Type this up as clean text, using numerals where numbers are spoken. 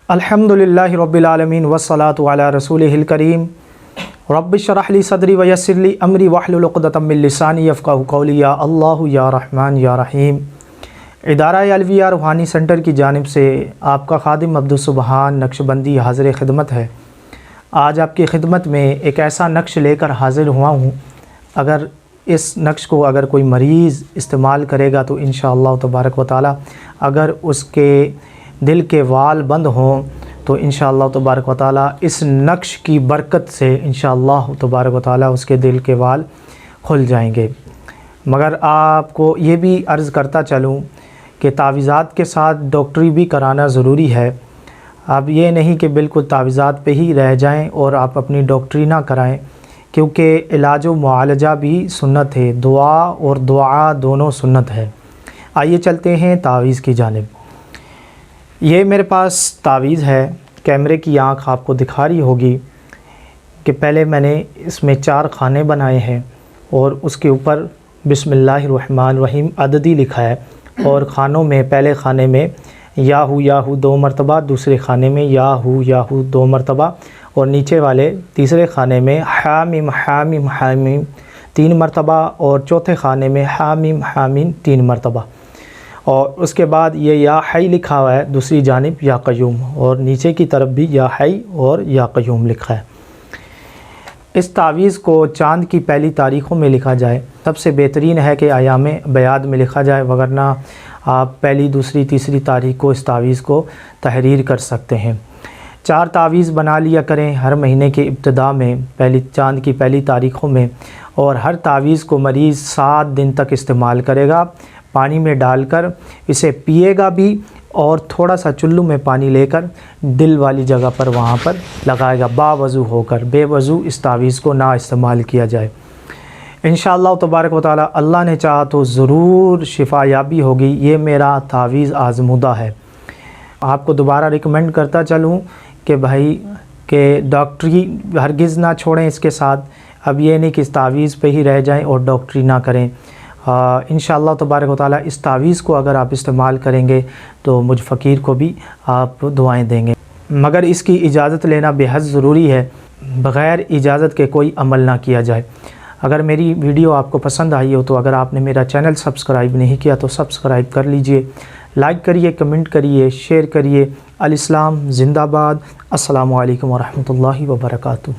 الحمدللہ رب العالمین والصلاۃ علی رسولہ الکریم رب اشرح لی صدری ویسر لی امری واحلل عقدۃ من لسانی یفقہوا قولی یا اللہ یا رحمن یا رحیم۔ ادارہ الویہ روحانی سینٹر کی جانب سے آپ کا خادم عبدالسبحان نقشبندی حاضر خدمت ہے۔ آج آپ کی خدمت میں ایک ایسا نقش لے کر حاضر ہوا ہوں، اگر اس نقش کو کوئی مریض استعمال کرے گا تو انشاءاللہ تبارک و تعالی اگر اس کے دل کے وال بند ہوں تو انشاءاللہ تبارک و تعالی اس نقش کی برکت سے انشاءاللہ تبارک و تعالی اس کے دل کے وال کھل جائیں گے۔ مگر آپ کو یہ بھی عرض کرتا چلوں کہ تعویذات کے ساتھ ڈاکٹری بھی کرانا ضروری ہے۔ اب یہ نہیں کہ بالکل تعویذات پہ ہی رہ جائیں اور آپ اپنی ڈاکٹری نہ کرائیں، کیونکہ علاج و معالجہ بھی سنت ہے، دعا اور دعا دونوں سنت ہے۔ آئیے چلتے ہیں تعویذ کی جانب۔ یہ میرے پاس تعویذ ہے، کیمرے کی آنکھ آپ کو دکھا رہی ہوگی کہ پہلے میں نے اس میں 4 خانے بنائے ہیں اور اس کے اوپر بسم اللہ الرحمن الرحیم عددی لکھا ہے، اور خانوں میں پہلے خانے میں یا ہو 2 مرتبہ، دوسرے خانے میں یا ہو 2 مرتبہ، اور نیچے والے تیسرے خانے میں حامیم حامیم حامیم 3 مرتبہ، اور چوتھے خانے میں حامیم حامیم 3 مرتبہ، اور اس کے بعد یہ یا حی لکھا ہوا ہے دوسری جانب یا قیوم، اور نیچے کی طرف بھی یا حی اور یا قیوم لکھا ہے۔ اس تعویذ کو چاند کی پہلی تاریخوں میں لکھا جائے، سب سے بہترین ہے کہ ایام بیاد میں لکھا جائے، وگرنہ آپ پہلی دوسری تیسری تاریخ کو اس تعویذ کو تحریر کر سکتے ہیں۔ 4 تعویذ بنا لیا کریں ہر مہینے کے ابتدا میں، چاند کی پہلی تاریخوں میں، اور ہر تعویذ کو مریض 7 دن تک استعمال کرے گا، پانی میں ڈال کر اسے پیے گا بھی، اور تھوڑا سا چلو میں پانی لے کر دل والی جگہ پر وہاں پر لگائے گا باوضو ہو کر۔ بے وضو اس تعویذ کو نہ استعمال کیا جائے۔ انشاءاللہ تبارک و تعالی اللہ نے چاہا تو ضرور شفا یابی ہوگی۔ یہ میرا تعویذ آزمودہ ہے۔ آپ کو دوبارہ ریکمینڈ کرتا چلوں کہ بھائی کہ ڈاکٹری ہرگز نہ چھوڑیں اس کے ساتھ۔ اب یہ نہیں کہ اس تعویذ پہ ہی رہ جائیں اور ڈاکٹری نہ کریں۔ انشاءاللہ تبارک و تعالی اس تعویذ کو اگر آپ استعمال کریں گے تو مجھ فقیر کو بھی آپ دعائیں دیں گے، مگر اس کی اجازت لینا بے حد ضروری ہے۔ بغیر اجازت کے کوئی عمل نہ کیا جائے۔ اگر میری ویڈیو آپ کو پسند آئی ہو تو اگر آپ نے میرا چینل سبسکرائب نہیں کیا تو سبسکرائب کر لیجئے، لائک کریے، کمنٹ کریے، شیئر کریے۔ الاسلام زندہ باد۔ السلام علیکم ورحمۃ اللہ وبرکاتہ۔